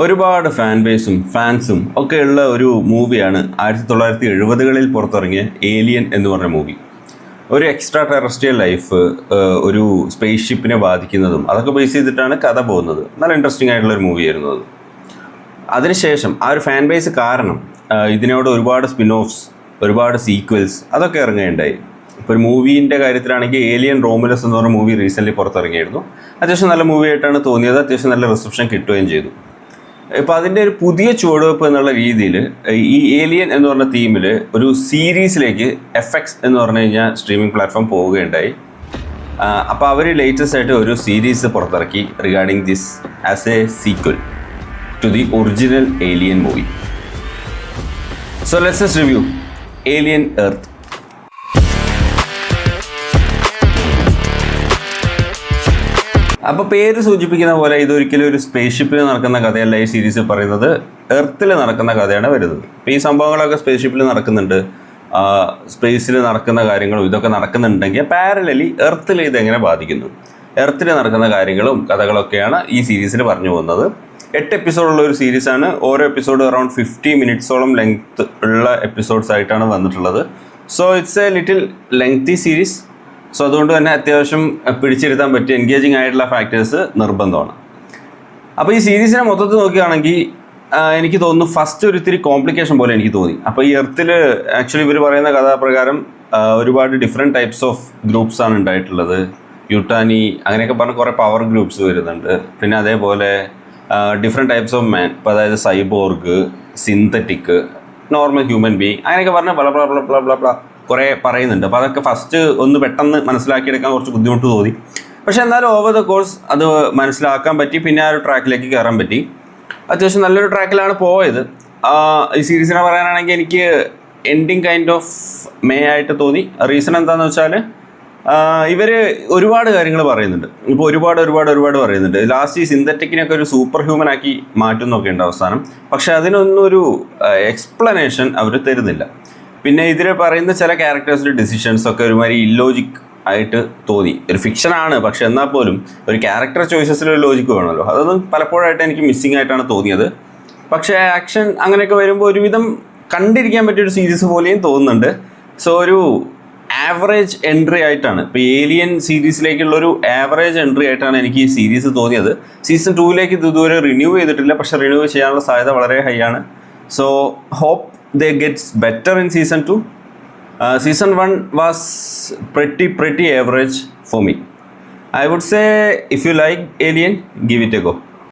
ഒരുപാട് ഫാൻ ബേസും ഫാൻസും ഒക്കെ ഉള്ള ഒരു മൂവിയാണ് 1970-കളിൽ പുറത്തിറങ്ങിയ ഏലിയൻ എന്ന് പറഞ്ഞ മൂവി. ഒരു എക്സ്ട്രാ ടെറസ്ട്രിയൽ ലൈഫ്, ഒരു സ്പേസ് ഷിപ്പിനെ ബാധിക്കുന്നതും അതൊക്കെ ബേസ് ചെയ്തിട്ടാണ് കഥ പോകുന്നത്. നല്ല ഇൻട്രസ്റ്റിംഗ് ആയിട്ടുള്ള ഒരു മൂവി ആയിരുന്നു അത്. അതിനുശേഷം ആ ഒരു ഫാൻ ബേസ് കാരണം ഇതിനോട് ഒരുപാട് സ്പിൻ ഓഫ്സ്, ഒരുപാട് സീക്വൽസ് അതൊക്കെ ഇറങ്ങുകയുണ്ടായി. ഇപ്പോൾ ഒരു മൂവീൻ്റെ കാര്യത്തിലാണെങ്കിൽ ഏലിയൻ റോമുലസ് എന്ന് പറഞ്ഞ മൂവി റീസെൻ്റ്ലി പുറത്തിറങ്ങിയായിരുന്നു. അത്യാവശ്യം നല്ല മൂവി ആയിട്ടാണ് തോന്നിയത്. അത്യാവശ്യം നല്ല റിസപ്ഷൻ കിട്ടുകയും ചെയ്തു. ഇപ്പോൾ അതിൻ്റെ ഒരു പുതിയ ചുവടുവെപ്പ് എന്നുള്ള രീതിയിൽ ഈ ഏലിയൻ എന്ന് പറഞ്ഞ തീമിൽ ഒരു സീരീസിലേക്ക് FX എന്ന് പറഞ്ഞു കഴിഞ്ഞാൽ സ്ട്രീമിംഗ് പ്ലാറ്റ്ഫോം പോവുകയുണ്ടായി. അപ്പോൾ അവർ ലേറ്റസ്റ്റ് ആയിട്ട് ഒരു സീരീസ് പുറത്തിറക്കി regarding this as a sequel to the original Alien movie. So let's just review Alien Earth. അപ്പോൾ പേര് സൂചിപ്പിക്കുന്ന പോലെ ഇതൊരിക്കലും ഒരു സ്പേസ് ഷിപ്പിൽ നടക്കുന്ന കഥയല്ല. ഈ സീരീസ് പറയുന്നത് എർത്തിൽ നടക്കുന്ന കഥയാണ് വരുന്നത്. അപ്പോൾ ഈ സംഭവങ്ങളൊക്കെ സ്പേസ് ഷിപ്പിൽ നടക്കുന്നുണ്ട്, സ്പേസിൽ നടക്കുന്ന കാര്യങ്ങളും ഇതൊക്കെ നടക്കുന്നുണ്ടെങ്കിൽ പാരലലി എർത്തിൽ ഇതെങ്ങനെ ബാധിക്കുന്നു, എർത്തിൽ നടക്കുന്ന കാര്യങ്ങളും കഥകളൊക്കെയാണ് ഈ സീരീസിൽ പറഞ്ഞു പോകുന്നത്. 8 എപ്പിസോഡുള്ള ഒരു സീരീസാണ്. ഓരോ എപ്പിസോഡ് അറൗണ്ട് 50 മിനിറ്റ്സോളം ലെങ്ത് ഉള്ള എപ്പിസോഡ്സ് ആയിട്ടാണ് വന്നിട്ടുള്ളത്. So it's A little lengthy series. So അതുകൊണ്ട് തന്നെ അത്യാവശ്യം പിടിച്ചിരുത്താൻ പറ്റിയ എൻഗേജിങ് ആയിട്ടുള്ള ഫാക്ടേഴ്സ് നിർബന്ധമാണ്. അപ്പോൾ ഈ സീരീസിനെ മൊത്തത്തിൽ നോക്കുകയാണെങ്കിൽ എനിക്ക് തോന്നുന്നു ഫസ്റ്റ് ഒരു ഇത്തിരി കോംപ്ലിക്കേഷൻ പോലെ എനിക്ക് തോന്നി. അപ്പോൾ ഈ എർത്തിൽ ആക്ച്വലി ഇവർ പറയുന്ന കഥാപ്രകാരം ഒരുപാട് ഡിഫറെൻറ്റ് ടൈപ്സ് ഓഫ് ഗ്രൂപ്പ്സ് ആണ് ഉണ്ടായിട്ടുള്ളത്. യുട്ടാനി അങ്ങനെയൊക്കെ പറഞ്ഞ് കുറേ പവർ ഗ്രൂപ്പ്സ് വരുന്നുണ്ട്. പിന്നെ അതേപോലെ ഡിഫറെൻറ്റ് ടൈപ്സ് ഓഫ് മാൻ, ഇപ്പോൾ അതായത് cyborg, synthetic, normal human being അങ്ങനെയൊക്കെ പറഞ്ഞ് ബള കുറേ പറയുന്നുണ്ട്. അപ്പോൾ അതൊക്കെ ഫസ്റ്റ് ഒന്ന് പെട്ടെന്ന് മനസ്സിലാക്കിയെടുക്കാൻ കുറച്ച് ബുദ്ധിമുട്ട് തോന്നി. പക്ഷേ എന്നാലും ഓവർ ദ കോഴ്സ് അത് മനസ്സിലാക്കാൻ പറ്റി. പിന്നെ ആ ഒരു ട്രാക്കിലേക്ക് കയറാൻ പറ്റി. അത്യാവശ്യം നല്ലൊരു ട്രാക്കിലാണ് പോയത്. ഈ സീരീസിനെ പറയാനാണെങ്കിൽ എനിക്ക് എൻഡിങ് കൈൻഡ് ഓഫ് ആയിട്ട് തോന്നി. റീസൺ എന്താണെന്ന് വെച്ചാൽ ഇവർ ഒരുപാട് കാര്യങ്ങൾ പറയുന്നുണ്ട്. ഇപ്പോൾ ഒരുപാട് പറയുന്നുണ്ട്. ലാസ്റ്റ് ഈ സിന്തറ്റിക്കിനൊക്കെ ഒരു സൂപ്പർ ഹ്യൂമൻ ആക്കി മാറ്റുന്നൊക്കെ ഉണ്ട് അവസാനം. പക്ഷെ അതിനൊന്നും ഒരു എക്സ്പ്ലനേഷൻ അവർ തരുന്നില്ല. പിന്നെ ഇതിൽ പറയുന്ന ചില ക്യാരക്ടേഴ്സിൻ്റെ ഡിസിഷൻസൊക്കെ ഒരുമാതിരി ഇല്ലോജിക് ആയിട്ട് തോന്നി. ഒരു ഫിക്ഷനാണ്, പക്ഷെ എന്നാൽ പോലും ഒരു ക്യാരക്ടർ ചോയ്സസിലൊരു ലോജിക്ക് വേണമല്ലോ. അതൊന്നും പലപ്പോഴായിട്ട് എനിക്ക് മിസ്സിങ് ആയിട്ടാണ് തോന്നിയത്. പക്ഷേ ആക്ഷൻ അങ്ങനെയൊക്കെ വരുമ്പോൾ ഒരുവിധം കണ്ടിരിക്കാൻ പറ്റിയൊരു സീരീസ് പോലെയും തോന്നുന്നുണ്ട്. സോ ഒരു ആവറേജ് എൻട്രി ആയിട്ടാണ്, ഇപ്പോൾ ഏലിയൻ സീരീസിലേക്കുള്ളൊരു ആവറേജ് എൻട്രി ആയിട്ടാണ് എനിക്ക് ഈ സീരീസ് തോന്നിയത്. സീസൺ 2ലേക്ക് ഇത് ഇതുവരെ റിന്യൂ ചെയ്തിട്ടില്ല, പക്ഷേ റിന്യൂ ചെയ്യാനുള്ള സാധ്യത വളരെ ഹൈ ആണ്. So hope they gets better in season 2. Season 1 was pretty average for me. I would say if you like Alien, give it a go.